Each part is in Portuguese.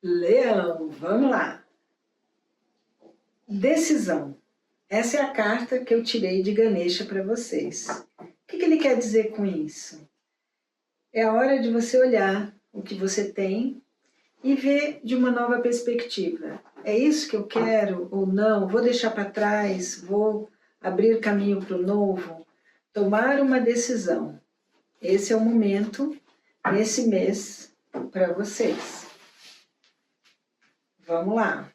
Leão, vamos lá. Decisão. Essa é a carta que eu tirei de Ganesha para vocês. O que ele quer dizer com isso? É a hora de você olhar o que você tem e ver de uma nova perspectiva. É isso que eu quero ou não? Vou deixar para trás? Vou abrir caminho para o novo? Tomar uma decisão. Esse é o momento, nesse mês, para vocês. Vamos lá.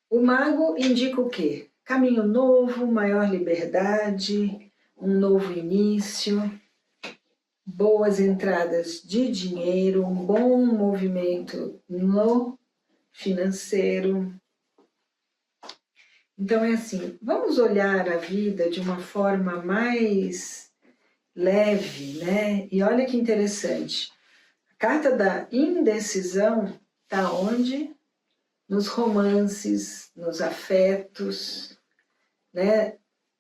O mago indica o quê? Caminho novo, maior liberdade, um novo início, boas entradas de dinheiro, um bom movimento no financeiro. Então é assim, vamos olhar a vida de uma forma mais leve, né? E olha que interessante, a carta da indecisão está onde? Nos romances, nos afetos, né?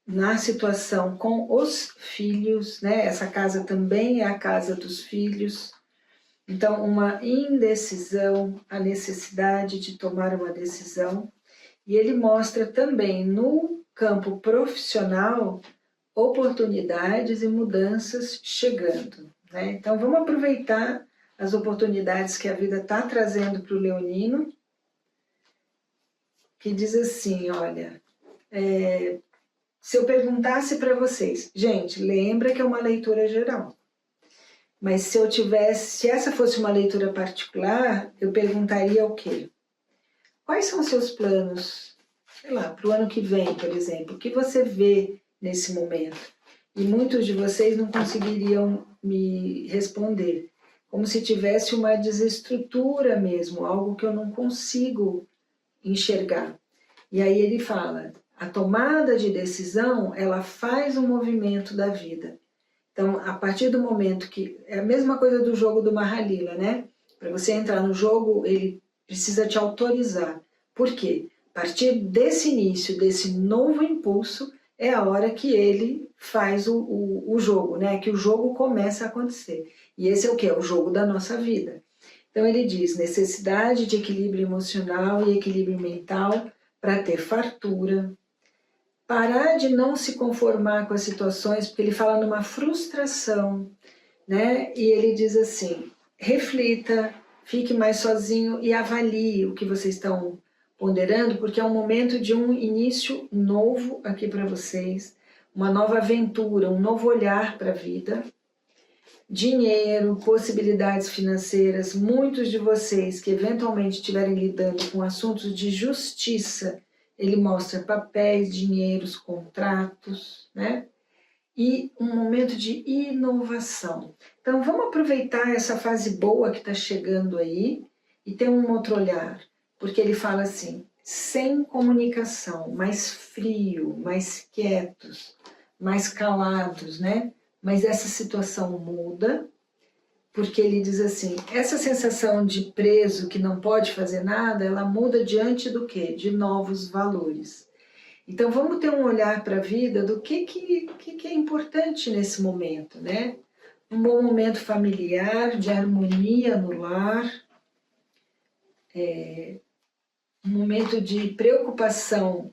Na situação com os filhos, né? Essa casa também é a casa dos filhos. Então, uma indecisão, a necessidade de tomar uma decisão. E ele mostra também no campo profissional oportunidades e mudanças chegando, né? Então, vamos aproveitar as oportunidades que a vida está trazendo para o leonino, que diz assim, olha, se eu perguntasse para vocês, gente, lembra que é uma leitura geral, mas se essa fosse uma leitura particular, eu perguntaria o quê? Quais são os seus planos, sei lá, para o ano que vem, por exemplo, o que você vê nesse momento? E muitos de vocês não conseguiriam me responder, como se tivesse uma desestrutura mesmo, algo que eu não consigo enxergar. E aí ele fala, a tomada de decisão, ela faz um movimento da vida. Então, a partir do momento que... É a mesma coisa do jogo do Mahalila, né? Para você entrar no jogo, ele precisa te autorizar. Por quê? A partir desse início, desse novo impulso, é a hora que ele faz o jogo, né? Que o jogo começa a acontecer. E esse é o quê? É o jogo da nossa vida. Então ele diz, necessidade de equilíbrio emocional e equilíbrio mental para ter fartura, parar de não se conformar com as situações, porque ele fala numa frustração, né? E ele diz assim, reflita, fique mais sozinho e avalie o que vocês estão ponderando, porque é um momento de um início novo aqui para vocês, uma nova aventura, um novo olhar para a vida. Dinheiro, possibilidades financeiras, muitos de vocês que eventualmente estiverem lidando com assuntos de justiça, ele mostra papéis, dinheiros, contratos, né? E um momento de inovação. Então vamos aproveitar essa fase boa que está chegando aí e ter um outro olhar, porque ele fala assim, sem comunicação, mais frio, mais quietos, mais calados, né? Mas essa situação muda, porque ele diz assim, essa sensação de preso que não pode fazer nada, ela muda diante do quê? De novos valores. Então vamos ter um olhar para a vida do que é importante nesse momento, né? Um bom momento familiar, de harmonia no lar, um momento de preocupação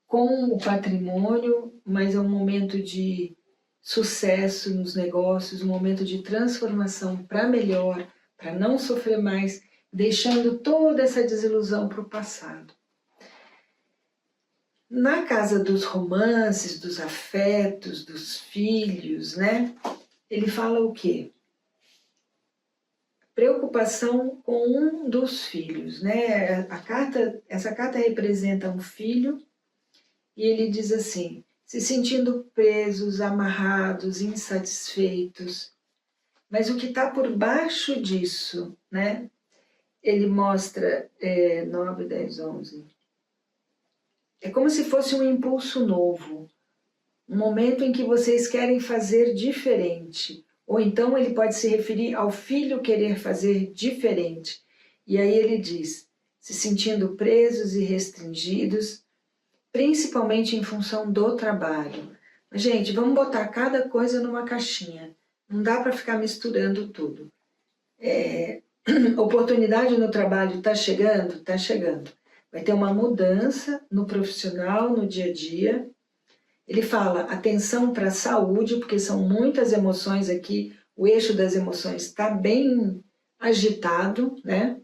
com o patrimônio, mas é um momento de sucesso nos negócios, um momento de transformação para melhor, para não sofrer mais, deixando toda essa desilusão para o passado. Na casa dos romances, dos afetos, dos filhos, né? Ele fala o quê? Preocupação com um dos filhos, né? Essa carta representa um filho e ele diz assim, se sentindo presos, amarrados, insatisfeitos. Mas o que está por baixo disso, né? Ele mostra 9, 10, 11. É como se fosse um impulso novo, um momento em que vocês querem fazer diferente. Ou então ele pode se referir ao filho querer fazer diferente. E aí ele diz, se sentindo presos e restringidos, principalmente em função do trabalho. Gente, vamos botar cada coisa numa caixinha. Não dá para ficar misturando tudo. Oportunidade no trabalho está chegando? Está chegando. Vai ter uma mudança no profissional, no dia a dia. Ele fala atenção para a saúde, porque são muitas emoções aqui, o eixo das emoções está bem agitado, né?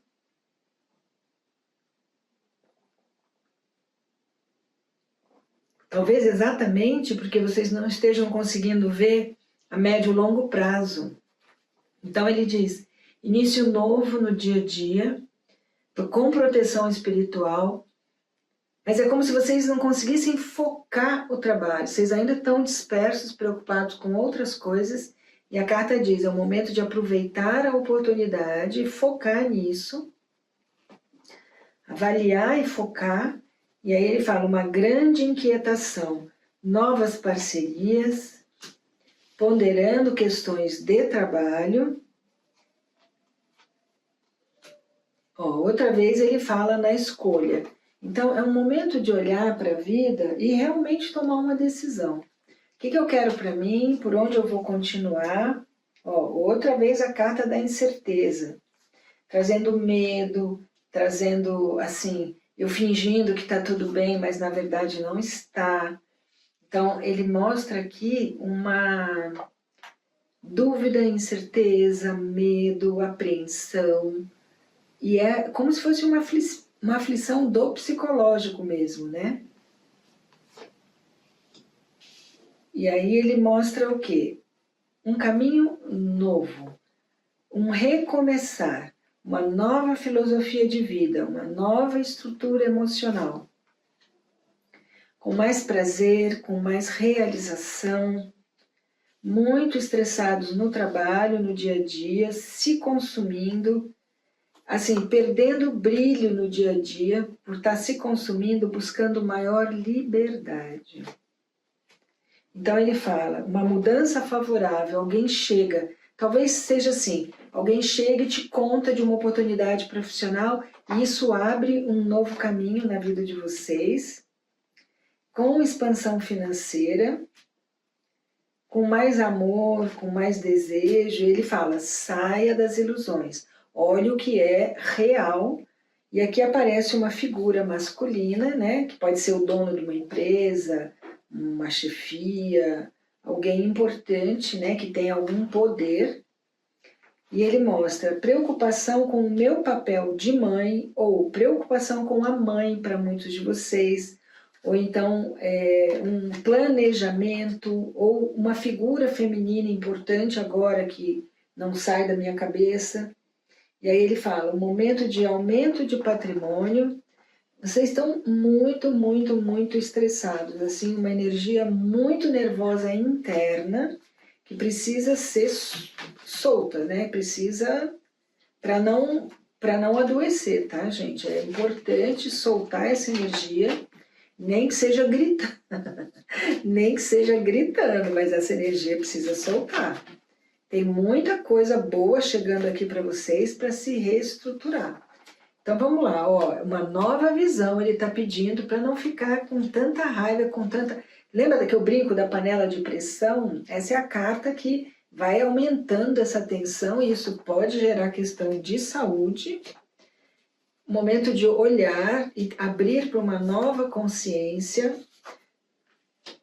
Talvez exatamente porque vocês não estejam conseguindo ver a médio e longo prazo. Então ele diz, início novo no dia a dia, com proteção espiritual, mas é como se vocês não conseguissem focar o trabalho, vocês ainda estão dispersos, preocupados com outras coisas, e a carta diz, é o momento de aproveitar a oportunidade e focar nisso, avaliar e focar, e aí ele fala uma grande inquietação, novas parcerias, ponderando questões de trabalho. Outra vez ele fala na escolha. Então é um momento de olhar para a vida e realmente tomar uma decisão. O que eu quero para mim, por onde eu vou continuar? Outra vez a carta da incerteza, trazendo medo, trazendo assim, eu fingindo que está tudo bem, mas na verdade não está. Então ele mostra aqui uma dúvida, incerteza, medo, apreensão, e é como se fosse uma aflição do psicológico mesmo, né? E aí ele mostra o quê? Um caminho novo, um recomeçar, uma nova filosofia de vida, uma nova estrutura emocional, com mais prazer, com mais realização, muito estressados no trabalho, no dia a dia, se consumindo, assim, perdendo o brilho no dia a dia, por estar se consumindo, buscando maior liberdade. Então ele fala, uma mudança favorável, alguém chega, talvez seja assim, alguém chega e te conta de uma oportunidade profissional e isso abre um novo caminho na vida de vocês, com expansão financeira, com mais amor, com mais desejo. Ele fala, saia das ilusões, olhe o que é real. E aqui aparece uma figura masculina, né, que pode ser o dono de uma empresa, uma chefia, alguém importante, né, que tem algum poder. E ele mostra preocupação com o meu papel de mãe, ou preocupação com a mãe para muitos de vocês, ou então um planejamento, ou uma figura feminina importante agora que não sai da minha cabeça. E aí ele fala, um momento de aumento de patrimônio, vocês estão muito, muito, muito estressados, assim, uma energia muito nervosa interna, que precisa ser solta, né? Precisa, para não adoecer, tá, gente? É importante soltar essa energia, nem que seja gritando, nem que seja gritando, mas essa energia precisa soltar. Tem muita coisa boa chegando aqui para vocês para se reestruturar. Então vamos lá, uma nova visão ele está pedindo para não ficar com tanta raiva, com tanta... Lembra que eu brinco da panela de pressão? Essa é a carta que vai aumentando essa tensão e isso pode gerar questão de saúde. Momento de olhar e abrir para uma nova consciência,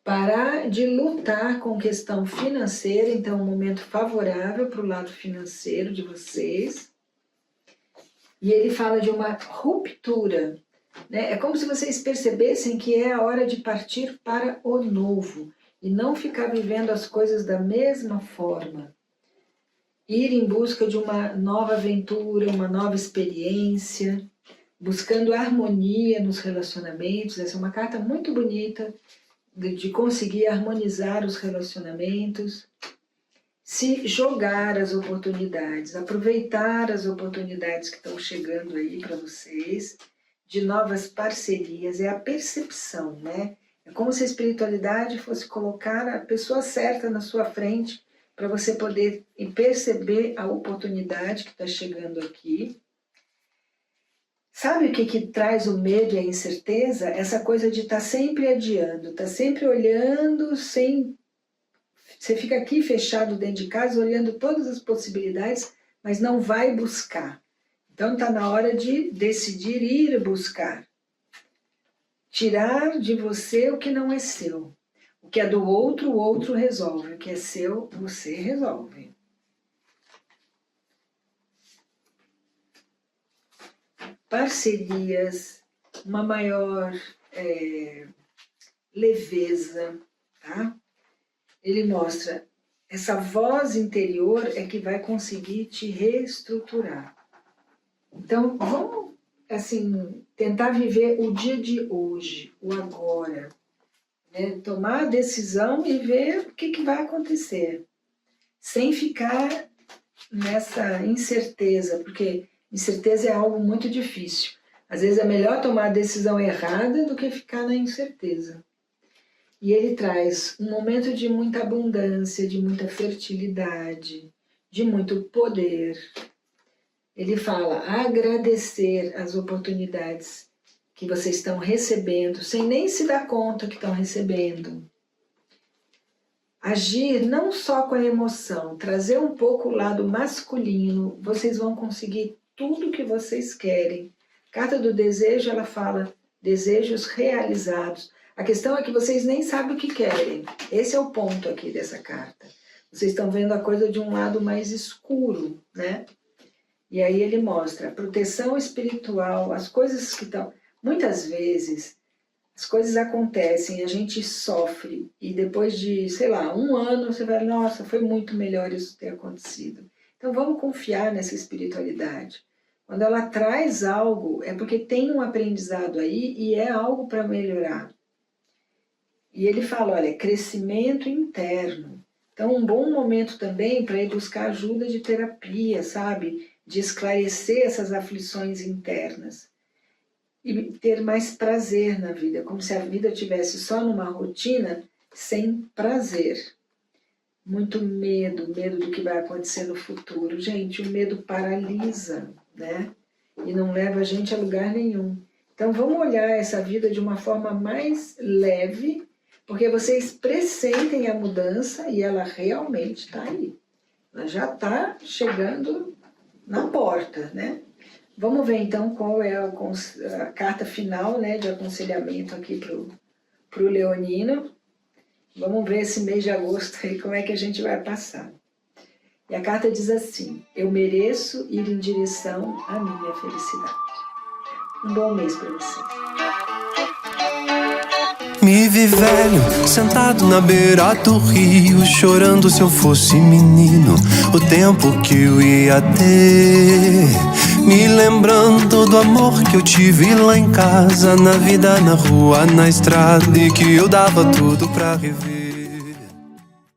parar de lutar com questão financeira, então um momento favorável para o lado financeiro de vocês. E ele fala de uma ruptura, né? É como se vocês percebessem que é a hora de partir para o novo e não ficar vivendo as coisas da mesma forma. Ir em busca de uma nova aventura, uma nova experiência, buscando harmonia nos relacionamentos. Essa é uma carta muito bonita de conseguir harmonizar os relacionamentos. Se jogar as oportunidades, aproveitar as oportunidades que estão chegando aí para vocês, de novas parcerias, é a percepção, né? É como se a espiritualidade fosse colocar a pessoa certa na sua frente para você poder perceber a oportunidade que está chegando aqui. Sabe o que traz o medo e a incerteza? Essa coisa de estar sempre adiando, estar sempre olhando, sem... Você fica aqui fechado dentro de casa, olhando todas as possibilidades, mas não vai buscar. Então está na hora de decidir ir buscar. Tirar de você o que não é seu. O que é do outro, o outro resolve. O que é seu, você resolve. Parcerias, uma maior leveza, tá? Ele mostra, essa voz interior é que vai conseguir te reestruturar. Então, vamos, assim, tentar viver o dia de hoje, o agora, né? Tomar a decisão e ver o que vai acontecer, sem ficar nessa incerteza, porque incerteza é algo muito difícil. Às vezes é melhor tomar a decisão errada do que ficar na incerteza. E ele traz um momento de muita abundância, de muita fertilidade, de muito poder. Ele fala agradecer as oportunidades que vocês estão recebendo, sem nem se dar conta que estão recebendo. Agir não só com a emoção, trazer um pouco o lado masculino, vocês vão conseguir tudo o que vocês querem. A carta do desejo, ela fala desejos realizados. A questão é que vocês nem sabem o que querem. Esse é o ponto aqui dessa carta. Vocês estão vendo a coisa de um lado mais escuro, né? E aí ele mostra a proteção espiritual, as coisas que estão... Muitas vezes, as coisas acontecem, a gente sofre, e depois de, sei lá, 1 ano, você vai, nossa, foi muito melhor isso ter acontecido. Então vamos confiar nessa espiritualidade. Quando ela traz algo, é porque tem um aprendizado aí e é algo para melhorar. E ele fala, olha, crescimento interno. Então um bom momento também para ir buscar ajuda de terapia, sabe? De esclarecer essas aflições internas. E ter mais prazer na vida, como se a vida estivesse só numa rotina sem prazer. Muito medo, medo do que vai acontecer no futuro. Gente, o medo paralisa, né? E não leva a gente a lugar nenhum. Então vamos olhar essa vida de uma forma mais leve, porque vocês pressentem a mudança e ela realmente está aí. Ela já está chegando na porta, né? Vamos ver então qual é a carta final, né, de aconselhamento aqui para o leonino. Vamos ver esse mês de agosto aí como é que a gente vai passar. E a carta diz assim, eu mereço ir em direção à minha felicidade. Um bom mês para você. Me vi velho, sentado na beira do rio, chorando se eu fosse menino, o tempo que eu ia ter. Me lembrando do amor que eu tive lá em casa, na vida, na rua, na estrada, e que eu dava tudo pra rever.